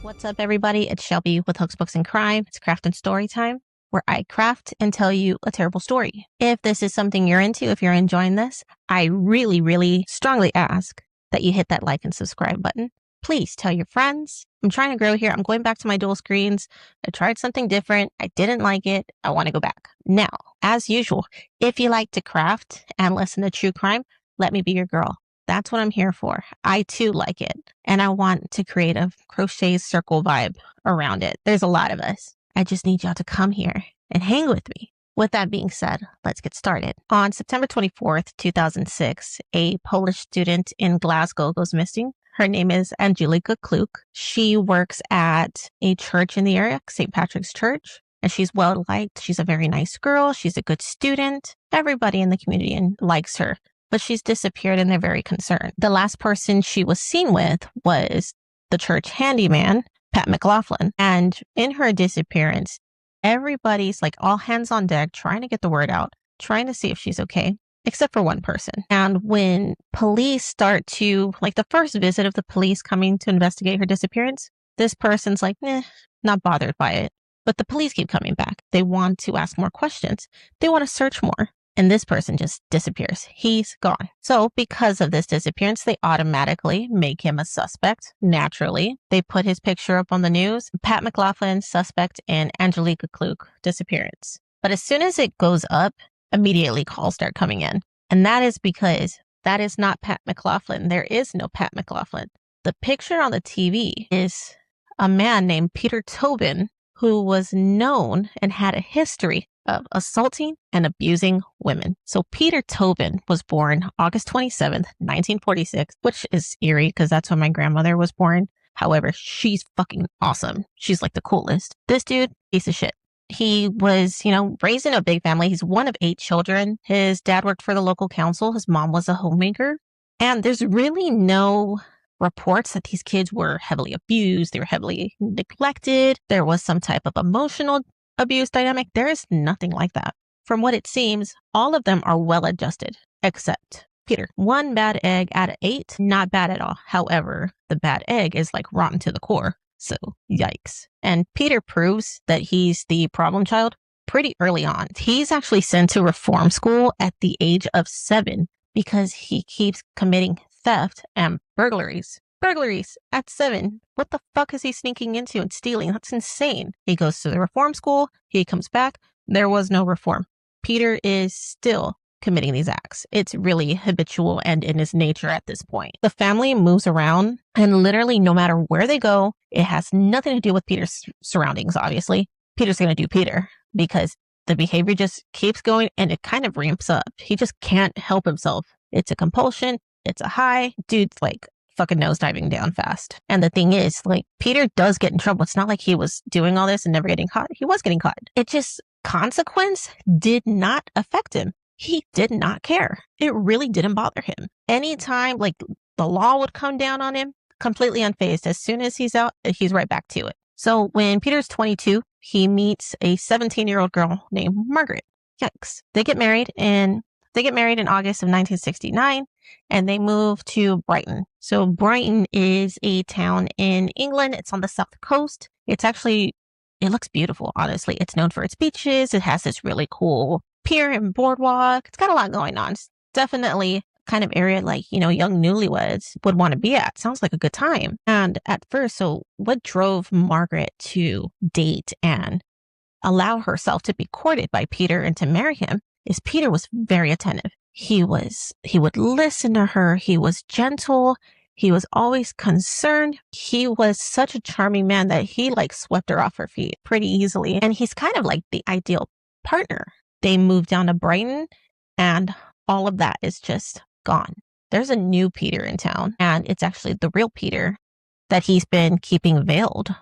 What's up, everybody? It's Shelby with Hooks, Books, and Crime. It's craft and story time, where I craft and tell you a terrible story. If this is something you're into, if you're enjoying this, I really strongly ask that you hit that like and subscribe button. Please tell your friends. I'm trying to grow here. I'm going back to my dual screens. I tried something different. I didn't like it. I want to go back. Now, as usual, if you like to craft and listen to true crime, let me be your girl. That's what I'm here for. I too like it. And I want to create a crochet circle vibe around it. There's a lot of us. I just need y'all to come here and hang with me. With that being said, let's get started. On September 24th, 2006, a Polish student in Glasgow goes missing. Her name is Angelika Kluk. She works at a church in the area, St. Patrick's Church, and she's well liked. She's a very nice girl. She's a good student. Everybody in the community likes her. But she's disappeared and they're very concerned. The last person she was seen with was the church handyman, Pat McLaughlin. And in her disappearance, everybody's like all hands on deck trying to get the word out, trying to see if she's okay, except for one person. And when police start to, like the first visit of the police coming to investigate her disappearance, this person's like, not bothered by it. But the police keep coming back. They want to ask more questions. They want to search more. And this person just disappears. He's gone. So because of this disappearance, they automatically make him a suspect. Naturally, they put his picture up on the news. Pat McLaughlin, suspect in Angelika Kluk disappearance. But as soon as it goes up, immediately calls start coming in. And that is because that is not Pat McLaughlin. There is no Pat McLaughlin. The picture on the TV is a man named Peter Tobin, who was known and had a history of assaulting and abusing women. So Peter Tobin was born August 27th, 1946, which is eerie because that's when my grandmother was born. However, she's fucking awesome. She's like the coolest. This dude, piece of shit. He was, raised in a big family. He's one of 8 children. His dad worked for the local council. His mom was a homemaker. And there's really no reports that these kids were heavily abused. They were heavily neglected. There was some type of emotional abuse dynamic. There is nothing like that. From what it seems, all of them are well adjusted, except Peter. 1 bad egg out of 8, not bad at all. However, the bad egg is like rotten to the core. So yikes. And Peter proves that he's the problem child pretty early on. He's actually sent to reform school at the age of 7 because he keeps committing theft and burglaries. Burglaries at 7. What the fuck is he sneaking into and stealing? That's insane. He goes to the reform school. He comes back. There was no reform. Peter is still committing these acts. It's really habitual and in his nature at this point. The family moves around and literally no matter where they go, it has nothing to do with Peter's surroundings, obviously. Peter's going to do Peter because the behavior just keeps going and it kind of ramps up. He just can't help himself. It's a compulsion. It's a high. Dude's like fucking nosediving down fast. And the thing is, like, Peter does get in trouble. It's not like he was doing all this and never getting caught. He was getting caught. It just, consequence did not affect him. He did not care. It really didn't bother him. Anytime, like, the law would come down on him, completely unfazed. As soon as he's out, he's right back to it. So when Peter's 22, he meets a 17-year-old girl named Margaret. Yikes. They get married in August of 1969, and they move to Brighton. So Brighton is a town in England. It's on the south coast. It looks beautiful, honestly. It's known for its beaches. It has this really cool pier and boardwalk. It's got a lot going on. It's definitely kind of area like, young newlyweds would want to be at. Sounds like a good time. And at first, so what drove Margaret to date and allow herself to be courted by Peter and to marry him is Peter was very attentive. He would listen to her. He was gentle. He was always concerned. He was such a charming man that he like swept her off her feet pretty easily. And he's kind of like the ideal partner. They moved down to Brighton and all of that is just gone. There's a new Peter in town and it's actually the real Peter that he's been keeping veiled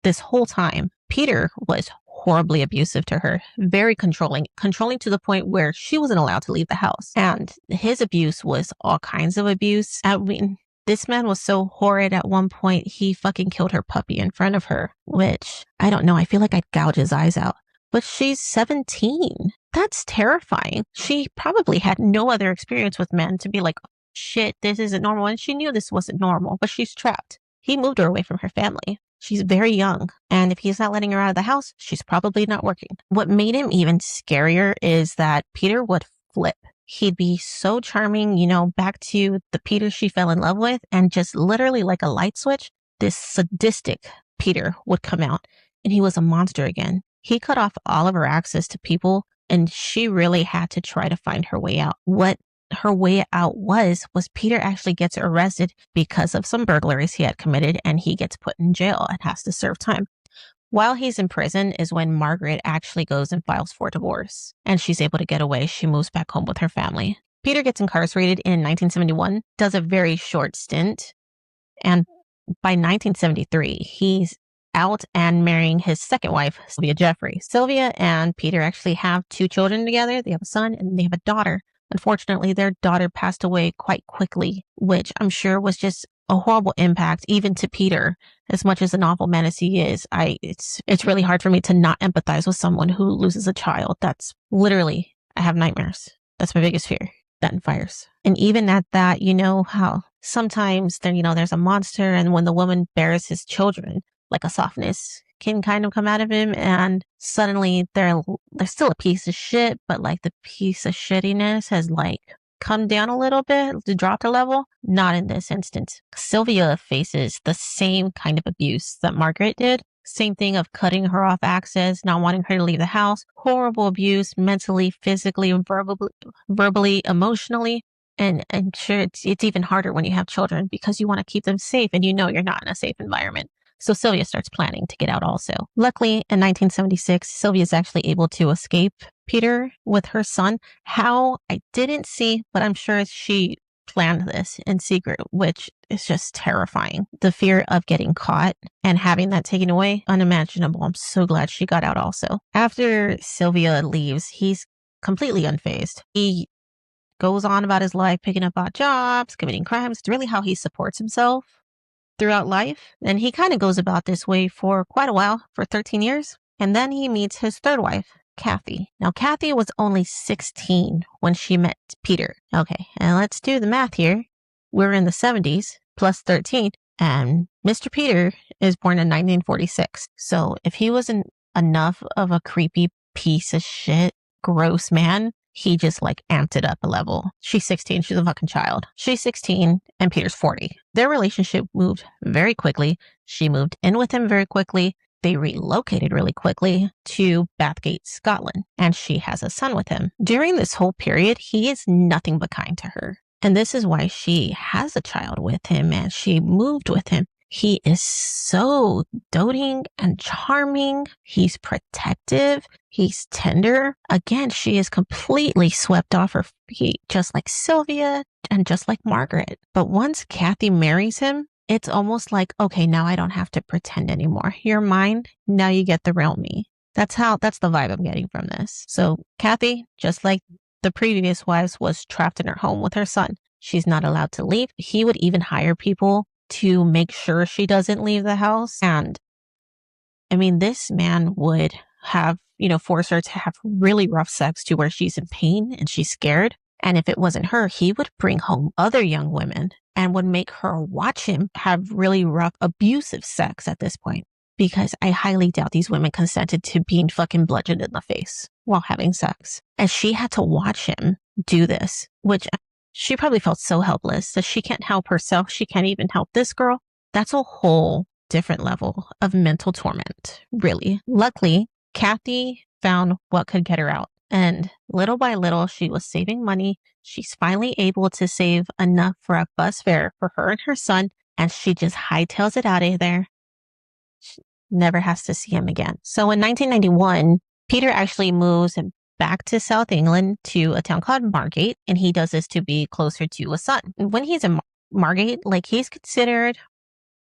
this whole time. Peter was horribly abusive to her, very controlling to the point where she wasn't allowed to leave the house. And his abuse was all kinds of abuse. I mean, this man was so horrid at one point, he fucking killed her puppy in front of her, which I don't know. I feel like I'd gouge his eyes out. But she's 17. That's terrifying. She probably had no other experience with men to be like, shit, this isn't normal. And she knew this wasn't normal, but she's trapped. He moved her away from her family. She's very young, and if he's not letting her out of the house, she's probably not working. What made him even scarier is that Peter would flip. He'd be so charming, back to the Peter she fell in love with, and just literally like a light switch, this sadistic Peter would come out, and he was a monster again. He cut off all of her access to people, and she really had to try to find her way out. What her way out was Peter actually gets arrested because of some burglaries he had committed, and he gets put in jail and has to serve time. While he's in prison is when Margaret actually goes and files for divorce, and she's able to get away. She moves back home with her family. Peter gets incarcerated in 1971, does a very short stint, and by 1973, he's out and marrying his second wife, Sylvia Jeffrey. Sylvia and Peter actually have 2 children together. They have a son and they have a daughter. Unfortunately, their daughter passed away quite quickly, which I'm sure was just a horrible impact, even to Peter. As much as an awful man as he is, it's really hard for me to not empathize with someone who loses a child. That's literally, I have nightmares. That's my biggest fear. That and fires. And even at that, how sometimes there's a monster, and when the woman bears his children, like a softness can kind of come out of him, and suddenly they're still a piece of shit, but like the piece of shittiness has like come down a little bit, to drop the level. Not in this instance. Sylvia faces the same kind of abuse that Margaret did. Same thing of cutting her off access, not wanting her to leave the house. Horrible abuse, mentally, physically, verbally, emotionally. And I'm sure it's even harder when you have children because you want to keep them safe and you're not in a safe environment. So Sylvia starts planning to get out also. Luckily, in 1976, Sylvia is actually able to escape Peter with her son. How, I didn't see, but I'm sure she planned this in secret, which is just terrifying. The fear of getting caught and having that taken away, unimaginable. I'm so glad she got out also. After Sylvia leaves, he's completely unfazed. He goes on about his life, picking up odd jobs, committing crimes. It's really how he supports himself throughout life. And he kind of goes about this way for quite a while, for 13 years. And then he meets his third wife, Kathy. Now, Kathy was only 16 when she met Peter. Okay, and let's do the math here. We're in the 70s, plus 13, and Mr. Peter is born in 1946. So if he wasn't enough of a creepy piece of shit, gross man, he just like amped it up a level. She's 16. She's a fucking child. She's 16 and Peter's 40. Their relationship moved very quickly. She moved in with him very quickly. They relocated really quickly to Bathgate, Scotland, and she has a son with him. During this whole period, he is nothing but kind to her. And this is why she has a child with him and she moved with him. He is so doting and charming. He's protective. He's tender. Again, she is completely swept off her feet, just like Sylvia and just like Margaret. But once Kathy marries him, it's almost like, okay, now I don't have to pretend anymore. You're mine. Now you get the real me. That's the vibe I'm getting from this. So Kathy, just like the previous wives, was trapped in her home with her son. She's not allowed to leave. He would even hire people to make sure she doesn't leave the house. And I mean, this man would have, force her to have really rough sex to where she's in pain and she's scared. And if it wasn't her, he would bring home other young women and would make her watch him have really rough, abusive sex at this point. Because I highly doubt these women consented to being fucking bludgeoned in the face while having sex. And she had to watch him do this, which she probably felt so helpless that she can't help herself. She can't even help this girl. That's a whole different level of mental torment, really. Luckily, Kathy found what could get her out. And little by little, she was saving money. She's finally able to save enough for a bus fare for her and her son. And she just hightails it out of there. She never has to see him again. So in 1991, Peter actually moves back to South England to a town called Margate, and he does this to be closer to a son. When he's in Margate, he's considered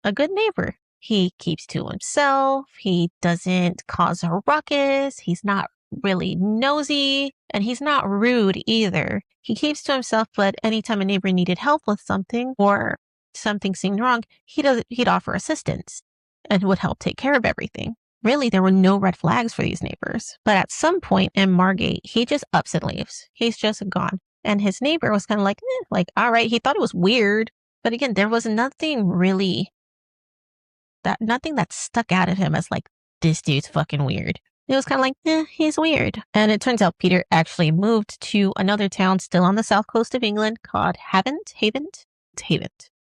a good neighbor. He keeps to himself. He doesn't cause a ruckus. He's not really nosy, and he's not rude either. He keeps to himself, but anytime a neighbor needed help with something or something seemed wrong, he'd offer assistance and would help take care of everything. Really, there were no red flags for these neighbors. But at some point in Margate, he just ups and leaves. He's just gone. And his neighbor was kind of all right. He thought it was weird. But again, there was nothing really nothing that stuck out at him as like, this dude's fucking weird. It was kind of like, he's weird. And it turns out Peter actually moved to another town still on the south coast of England called Havant.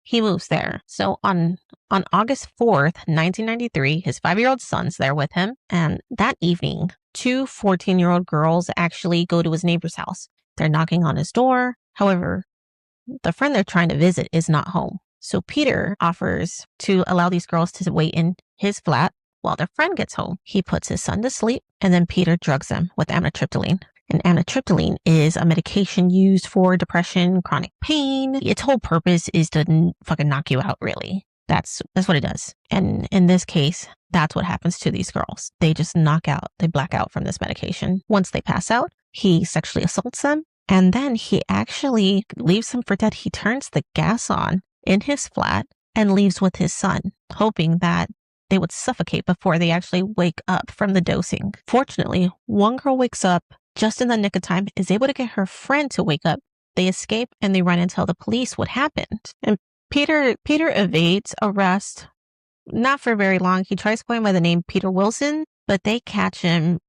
He moves there. So on August 4th, 1993, his 5-year-old son's there with him. And that evening, 2 14-year-old girls actually go to his neighbor's house. They're knocking on his door. However, the friend they're trying to visit is not home. So Peter offers to allow these girls to wait in his flat while their friend gets home. He puts his son to sleep, and then Peter drugs them with amitriptyline. And amitriptyline is a medication used for depression, chronic pain. Its whole purpose is to fucking knock you out, really. That's what it does. And in this case, that's what happens to these girls. They just knock out, they black out from this medication. Once they pass out, he sexually assaults them, and then he actually leaves them for dead. He turns the gas on in his flat and leaves with his son, hoping that they would suffocate before they actually wake up from the dosing. Fortunately, one girl wakes up just in the nick of time, is able to get her friend to wake up. They escape and they run and tell the police what happened. And Peter evades arrest, not for very long. He tries going by the name Peter Wilson, but they catch him.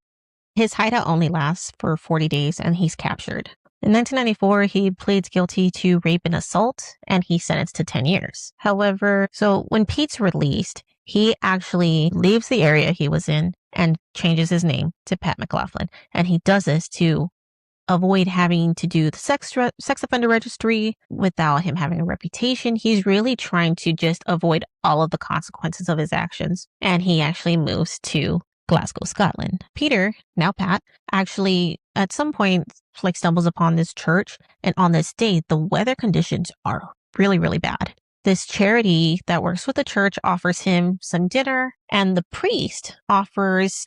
His hideout only lasts for 40 days and he's captured. In 1994, he pleads guilty to rape and assault, and he's sentenced to 10 years. However, so when Pete's released, he actually leaves the area he was in and changes his name to Pat McLaughlin. And he does this to avoid having to do the sex offender registry without him having a reputation. He's really trying to just avoid all of the consequences of his actions. And he actually moves to Glasgow, Scotland. Peter, now Pat, actually at some point like stumbles upon this church, and on this day the weather conditions are really, really bad. This charity that works with the church offers him some dinner, and the priest offers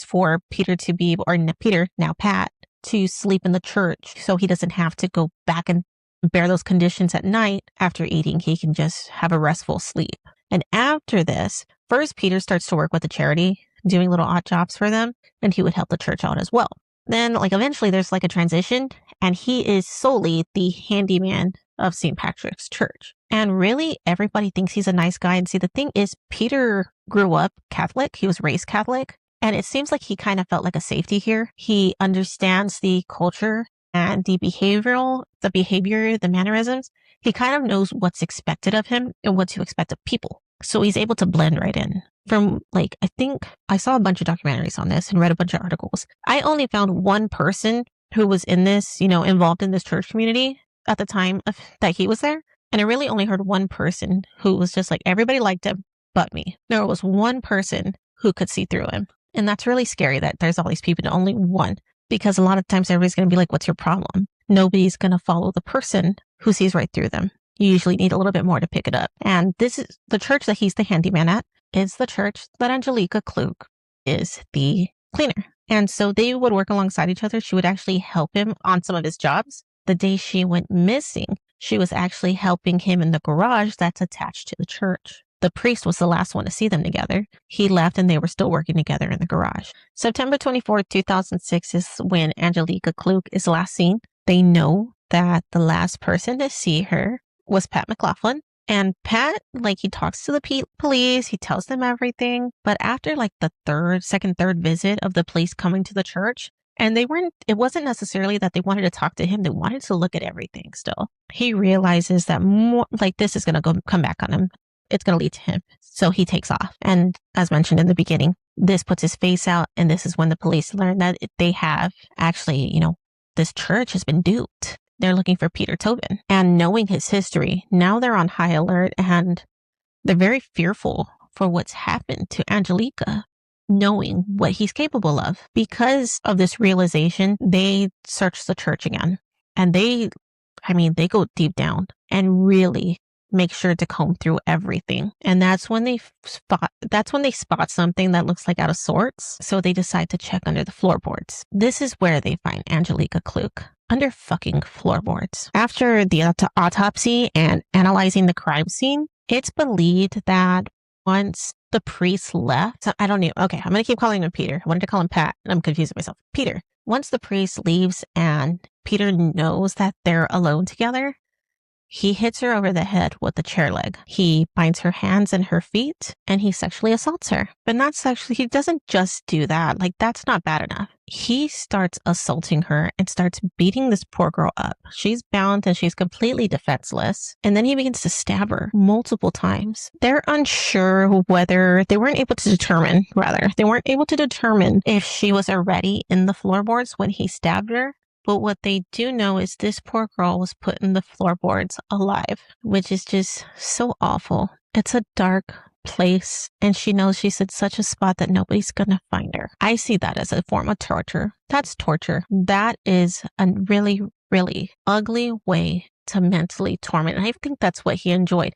for Peter to be, or Peter, now Pat, to sleep in the church so he doesn't have to go back and bear those conditions at night. After eating, he can just have a restful sleep. And after this, first Peter starts to work with the charity, doing little odd jobs for them, and he would help the church out as well. Then, like, eventually there's like a transition, and he is solely the handyman of St. Patrick's Church. And really, everybody thinks he's a nice guy. And see, the thing is, Peter grew up Catholic. He was raised Catholic. And it seems like he kind of felt like a safety here. He understands the culture and the behavior, the mannerisms. He kind of knows what's expected of him and what to expect of people. So he's able to blend right in. From, like, I think I saw a bunch of documentaries on this and read a bunch of articles. I only found one person who was in this, involved in this church community at the time that he was there. And I really only heard one person who was just like, everybody liked him but me. There was one person who could see through him. And that's really scary that there's all these people and only one. Because a lot of times everybody's going to be like, what's your problem? Nobody's going to follow the person who sees right through them. You usually need a little bit more to pick it up. And this is the church that he's the handyman at. Is the church that Angelica Klug is the cleaner. And so they would work alongside each other. She would actually help him on some of his jobs. The day she went missing, she was actually helping him in the garage that's attached to the church. The priest was the last one to see them together. He left and they were still working together in the garage. September 24, 2006 is when Angelica Klug is last seen. They know that the last person to see her was Pat McLaughlin. And Pat, he talks to the police, he tells them everything. But after the third visit of the police coming to the church, and it wasn't necessarily that they wanted to talk to him, they wanted to look at everything still. He realizes that this is going to come back on him. It's going to lead to him. So he takes off. And as mentioned in the beginning, this puts his face out. And this is when the police learn that they have actually, this church has been duped. They're looking for Peter Tobin. And knowing his history, now they're on high alert and they're very fearful for what's happened to Angelica, knowing what he's capable of. Because of this realization, they search the church again. And they go deep down and really make sure to comb through everything. And that's when they spot something that looks like out of sorts. So they decide to check under the floorboards. This is where they find Angelica Klug. Under fucking floorboards. After the autopsy and analyzing the crime scene, it's believed that once the priest left, I don't know. Okay, I'm going to keep calling him Peter. I wanted to call him Pat, and I'm confusing myself. Peter. Once the priest leaves and Peter knows that they're alone together, He hits her over the head with the chair leg. He binds her hands and her feet, and he sexually assaults her. But not sexually, he doesn't just do that. Like, that's not bad enough. He starts assaulting her and starts beating this poor girl up. She's bound and she's completely defenseless. And then he begins to stab her multiple times. They're unsure whether they weren't able to determine if she was already in the floorboards when he stabbed her. But what they do know is this poor girl was put in the floorboards alive, which is just so awful. It's a dark place, and she knows she's in such a spot that nobody's gonna find her. I see that as a form of torture. That's torture. That is a really, really ugly way to mentally torment. And I think that's what he enjoyed.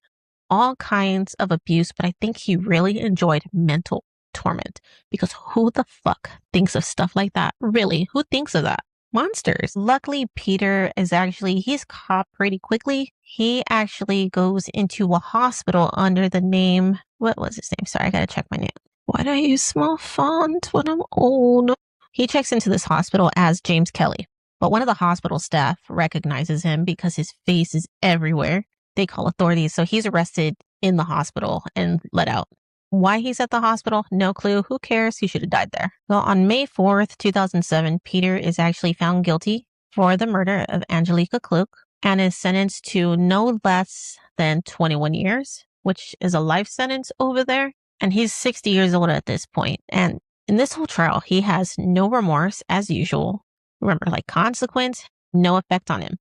All kinds of abuse, but I think he really enjoyed mental torment, because who the fuck thinks of stuff like that? Really, who thinks of that? Monsters. Luckily, Peter he's caught pretty quickly. He actually goes into a hospital under the name, what was his name? Sorry, I gotta check my name. Why do I use small font when I'm old? He checks into this hospital as James Kelly, but one of the hospital staff recognizes him because his face is everywhere. They call authorities, so he's arrested in the hospital and let out. Why he's at the hospital, no clue. Who cares? He should have died there. Well, on May 4th, 2007, Peter is actually found guilty for the murder of Angelica Kluk and is sentenced to no less than 21 years, which is a life sentence over there. And he's 60 years old at this point. And in this whole trial, he has no remorse as usual. Remember, like, consequence, no effect on him.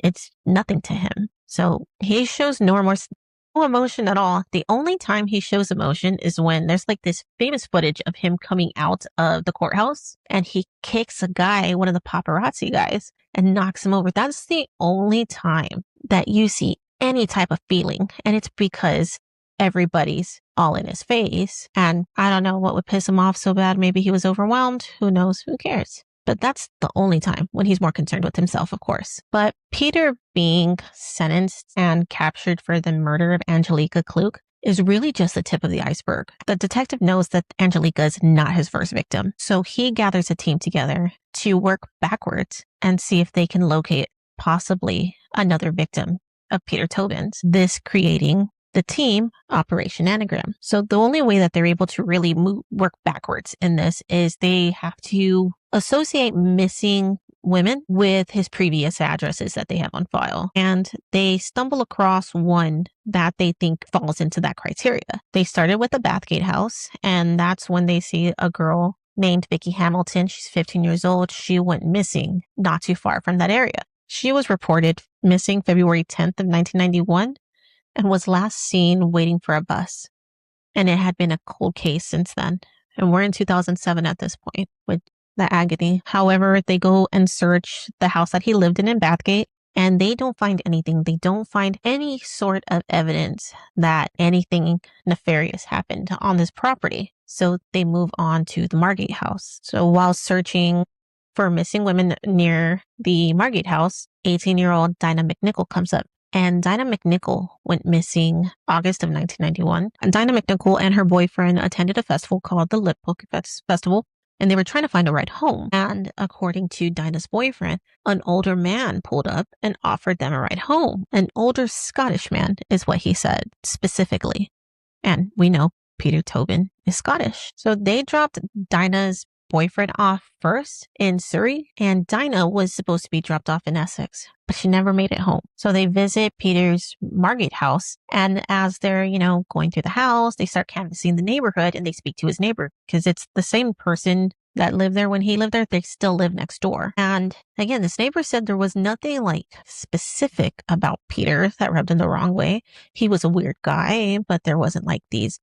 It's nothing to him. So he shows no remorse. No emotion at all. The only time he shows emotion is when there's like this famous footage of him coming out of the courthouse and he kicks a guy, one of the paparazzi guys, and knocks him over. That's the only time that you see any type of feeling. And it's because everybody's all in his face. And I don't know what would piss him off so bad. Maybe he was overwhelmed. Who knows? Who cares? But that's the only time when he's more concerned with himself, of course. But Peter being sentenced and captured for the murder of Angelica Kluk is really just the tip of the iceberg. The detective knows that Angelica is not his first victim. So he gathers a team together to work backwards and see if they can locate possibly another victim of Peter Tobin's, this creating the team Operation Anagram. So the only way that they're able to really work backwards in this is they have to associate missing women with his previous addresses that they have on file. And they stumble across one that they think falls into that criteria. They started with the Bathgate house, and that's when they see a girl named Vicki Hamilton. She's 15 years old. She went missing not too far from that area. She was reported missing February 10th of 1991 and was last seen waiting for a bus. And it had been a cold case since then. And we're in 2007 at this point with the agony. However, they go and search the house that he lived in Bathgate, and they don't find anything. They don't find any sort of evidence that anything nefarious happened on this property. So they move on to the Margate house. So while searching for missing women near the Margate house, 18-year-old Dinah McNichol comes up. And Dinah McNichol went missing August of 1991. And Dinah McNichol and her boyfriend attended a festival called the Lip Book Festival, and they were trying to find a ride home. And according to Dinah's boyfriend, an older man pulled up and offered them a ride home. An older Scottish man is what he said specifically. And we know Peter Tobin is Scottish. So they dropped Dinah's boyfriend off first in Surrey, and Dinah was supposed to be dropped off in Essex, but she never made it home. So they visit Peter's Margate house, and as they're, going through the house, they start canvassing the neighborhood, and they speak to his neighbor because it's the same person that lived there when he lived there. They still live next door. And again, this neighbor said there was nothing like specific about Peter that rubbed him the wrong way. He was a weird guy, but there wasn't like these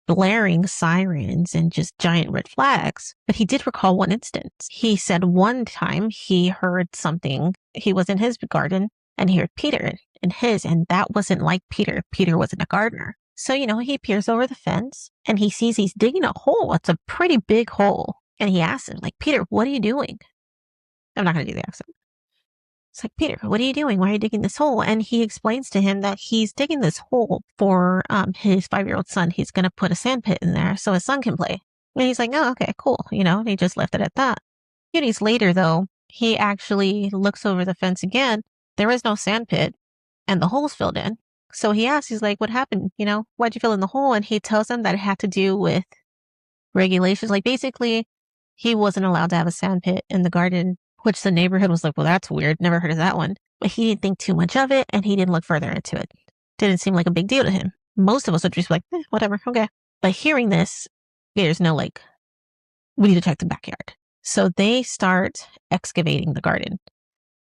blaring sirens and just giant red flags. But he did recall one instance. He said one time he heard something. He was in his garden and he heard Peter in his, and that wasn't like Peter. Peter wasn't a gardener. So, he peers over the fence and he sees he's digging a hole. It's a pretty big hole. And he asks him, Peter, what are you doing? I'm not going to do the accent. It's like, Peter, what are you doing? Why are you digging this hole? And he explains to him that he's digging this hole for his 5-year-old son. He's going to put a sand pit in there so his son can play. And he's like, oh, okay, cool. And he just left it at that. A few days later, though, he actually looks over the fence again. There is no sand pit. and the hole's filled in. So he asks, he's like, what happened? You know, why'd you fill in the hole? And he tells them that it had to do with regulations. Like basically, he wasn't allowed to have a sand pit in the garden, which the neighborhood was like, well, that's weird. Never heard of that one. But he didn't think too much of it, and he didn't look further into it. Didn't seem like a big deal to him. Most of us would just be like, whatever, okay. But hearing this, there's no like, we need to check the backyard. So they start excavating the garden.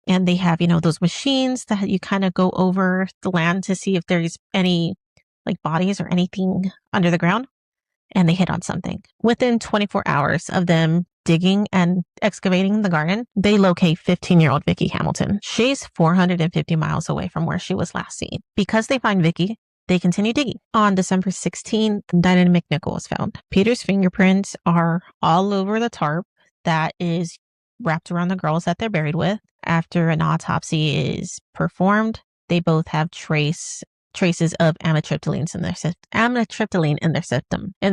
And they have, you know, those machines that you kind of go over the land to see if there's any like bodies or anything under the ground. And they hit on something. Within 24 hours of them digging and excavating the garden, they locate 15-year-old Vicky Hamilton. She's 450 miles away from where she was last seen. Because they find Vicky, they continue digging. On December 16th, Dinah McNichol was found. Peter's fingerprints are all over the tarp that is wrapped around the girls that they're buried with. After an autopsy is performed, they both have traces of amitriptyline in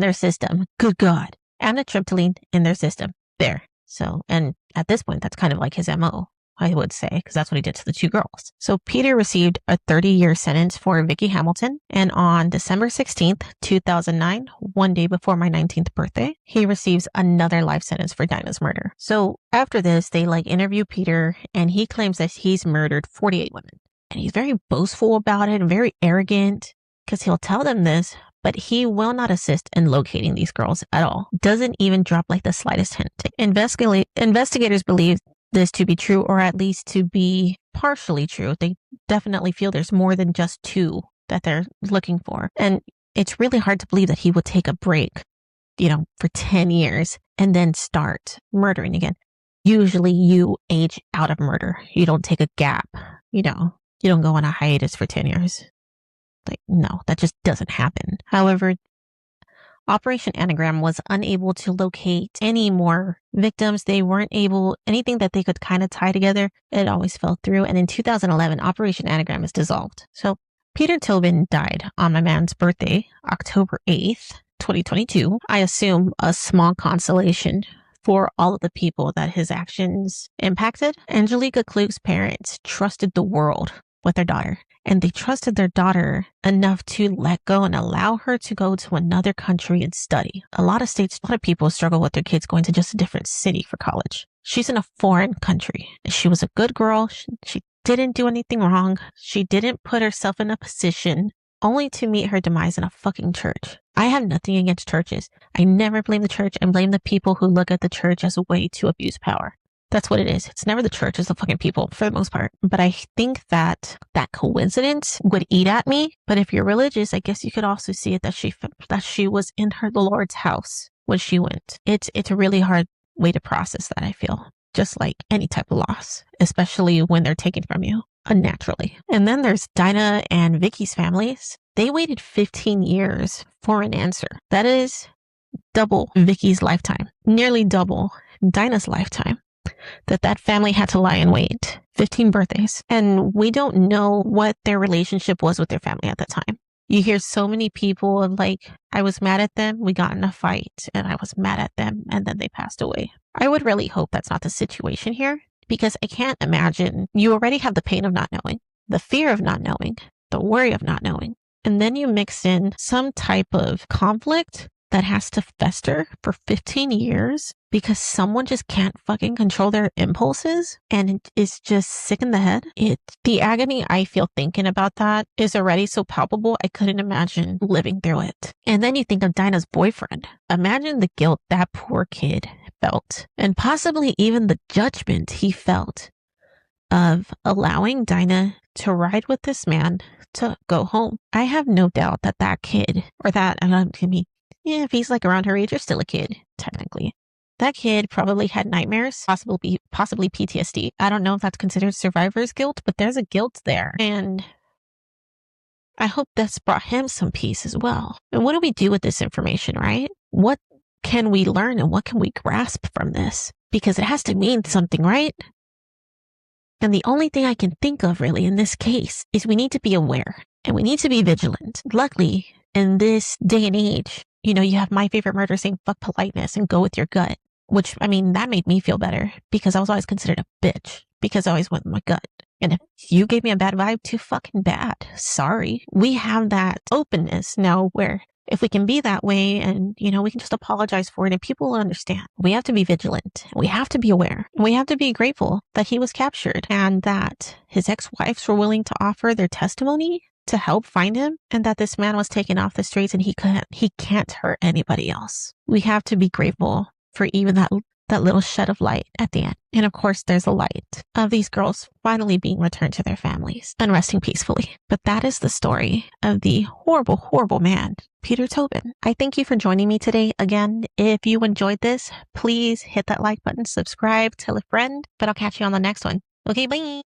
their system. Good God. Amitriptyline in their system. There. So, and at this point, that's kind of like his MO, I would say, because that's what he did to the two girls. So Peter received a 30-year sentence for Vicky Hamilton. And on December 16th, 2009, one day before my 19th birthday, he receives another life sentence for Dinah's murder. So after this, they interview Peter, and he claims that he's murdered 48 women. And he's very boastful about it and very arrogant because he'll tell them this, but he will not assist in locating these girls at all. Doesn't even drop the slightest hint. Investigators believe this to be true, or at least to be partially true. They definitely feel there's more than just two that they're looking for. And it's really hard to believe that he would take a break, for 10 years and then start murdering again. Usually you age out of murder. You don't take a gap, you don't go on a hiatus for 10 years. No, that just doesn't happen. However, Operation Anagram was unable to locate any more victims. They weren't able, anything that they could kind of tie together, it always fell through. And in 2011, Operation Anagram is dissolved. So Peter Tobin died on my man's birthday, October 8th, 2022. I assume a small consolation for all of the people that his actions impacted. Angelica Klug's parents trusted the world with their daughter, and they trusted their daughter enough to let go and allow her to go to another country and study. A lot of people struggle with their kids going to just a different city for college. She's in a foreign country. She was a good girl. She didn't do anything wrong. She didn't put herself in a position only to meet her demise in a fucking church. I have nothing against churches. I never blame the church. I blame the people who look at the church as a way to abuse power. That's what it is. It's never the church, it's the fucking people for the most part. But I think that coincidence would eat at me. But if you're religious, I guess you could also see it that she was in the Lord's house when she went. It's a really hard way to process that, I feel. Just like any type of loss, especially when they're taken from you unnaturally. And then there's Dinah and Vicky's families. They waited 15 years for an answer. That is double Vicky's lifetime, nearly double Dinah's lifetime. That family had to lie in wait. 15 birthdays. And we don't know what their relationship was with their family at the time. You hear so many people I was mad at them, we got in a fight, and I was mad at them, and then they passed away. I would really hope that's not the situation here, because I can't imagine. You already have the pain of not knowing, the fear of not knowing, the worry of not knowing, and then you mix in some type of conflict that has to fester for 15 years because someone just can't fucking control their impulses and is just sick in the head. The agony I feel thinking about that is already so palpable. I couldn't imagine living through it. And then you think of Dinah's boyfriend. Imagine the guilt that poor kid felt, and possibly even the judgment he felt of allowing Dinah to ride with this man to go home. I have no doubt that kid, or if he's around her age, you're still a kid, technically. That kid probably had nightmares, possibly PTSD. I don't know if that's considered survivor's guilt, but there's a guilt there. And I hope that's brought him some peace as well. And what do we do with this information, right? What can we learn and what can we grasp from this? Because it has to mean something, right? And the only thing I can think of really in this case is we need to be aware and we need to be vigilant. Luckily, in this day and age, you have My Favorite Murder saying fuck politeness and go with your gut, which, that made me feel better because I was always considered a bitch because I always went with my gut. And if you gave me a bad vibe, too fucking bad. Sorry. We have that openness now where if we can be that way and, we can just apologize for it and people will understand. We have to be vigilant. We have to be aware. We have to be grateful that he was captured and that his ex-wives were willing to offer their testimony to help find him, and that this man was taken off the streets and he can't hurt anybody else. We have to be grateful for even that little shed of light at the end. And of course, there's a light of these girls finally being returned to their families and resting peacefully. But that is the story of the horrible, horrible man, Peter Tobin. I thank you for joining me today. Again, if you enjoyed this, please hit that like button, subscribe, tell a friend, but I'll catch you on the next one. Okay, bye.